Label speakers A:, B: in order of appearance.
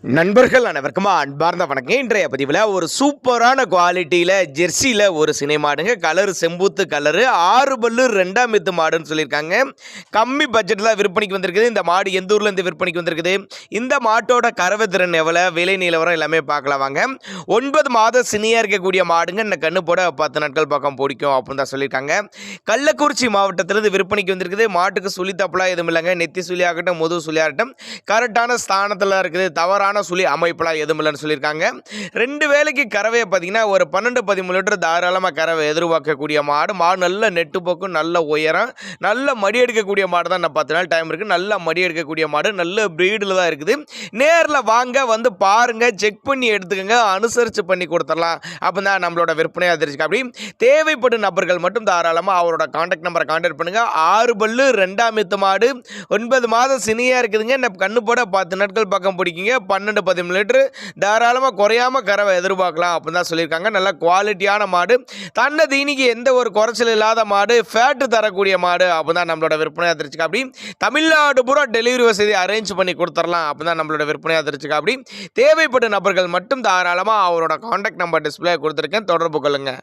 A: நண்பர்கள் அனைவருக்கும் அன்பார்ந்த வணக்கம். இன்றைய பதிவில் ஒரு சூப்பரான குவாலிட்டியில் ஜெர்சியில் ஒரு சினை மாடுங்க. கலர் செம்பூத்து கலரு, 6 பல்லு 2ஆம் எத்து மாடுன்னு சொல்லியிருக்காங்க. கம்மி பட்ஜெட்டில் விற்பனைக்கு வந்திருக்குது. இந்த மாடு எந்த ஊரில் இருந்து விற்பனைக்கு வந்திருக்குது, இந்த மாட்டோட கறவை திறன் எவ்வளோ, விலை நிலவரம் எல்லாமே பார்க்கலாம் வாங்க. 9 மாத சினியாக இருக்கக்கூடிய மாடுங்க. இந்த கண்ணு போட 10 நாட்கள் பக்கம் பிடிக்கும் அப்படின்னு தான் சொல்லியிருக்காங்க. கள்ளக்குறிச்சி மாவட்டத்திலிருந்து விற்பனைக்கு வந்திருக்குது. மாட்டுக்கு சுழி தப்பலாம் எதுவும் இல்லைங்க. நெத்தி சுழி ஆகட்டும், முதுகு சுழி ஆகட்டும், கரெக்டான ஸ்தானத்தில் இருக்குது. தவறான சுழி அமைப்பெல்லாம் எதுவும் இல்லைன்னு சொல்லியிருக்காங்க. 2 வேளைக்கு கறவையை பார்த்தீங்கன்னா ஒரு 12-13 லிட்டர் தாராளமாக கறவை எதிர்பார்க்கக்கூடிய மாடு. நல்ல நெட்டு போக்கும், நல்ல உயரம், நல்ல மடி எடுக்கக்கூடிய மாடு தான். 10 நாள் டைம் இருக்குது. நல்ல மடி எடுக்கக்கூடிய மாடு, நல்ல ப்ரீடில் தான் இருக்குது. நேரில் வாங்க, வந்து பாருங்க, செக் பண்ணி எடுத்துக்கோங்க, அனுசரித்து பண்ணி கொடுத்துடலாம். அப்போ தான் நம்மளோட விற்பனையாக தெரிஞ்சுக்க. அப்படி தேவைப்படும் நபர்கள் மட்டும் தாராளமாக அவரோட கான்டாக்ட் நம்பரை கான்டாக்ட் பண்ணுங்கள். 6 பல்லு 2ஆம் எத்து மாடு, 9 மாதம் சினியாக இருக்குதுங்க. கண்ணு போட 10 நாட்கள் பக்கம் பிடிக்குங்க. 12-13 லிட்டரு தாராளமாக குறையாமல் கறவை எதிர்பார்க்கலாம் அப்படின்னு தான் சொல்லியிருக்காங்க. நல்ல குவாலிட்டியான மாடு, தன்னை தீனிக்கு எந்த ஒரு குறைச்சல் இல்லாத மாடு, ஃபேட்டு தரக்கூடிய மாடு அப்போ தான் நம்மளோட விற்பனையாக தெரிஞ்சுக்க. அப்படி தமிழ்நாடு பூரா டெலிவரி வசதி அரேஞ்ச் பண்ணி கொடுத்துடலாம். அப்போ தான் நம்மளோட விற்பனையாக தெரிஞ்சுக்க. அப்படி தேவைப்பட்ட நபர்கள் மட்டும் தாராளமாக அவரோட கான்டாக்ட் நம்பர் டிஸ்பிளே கொடுத்துருக்கேன், தொடர்பு கொள்ளுங்கள்.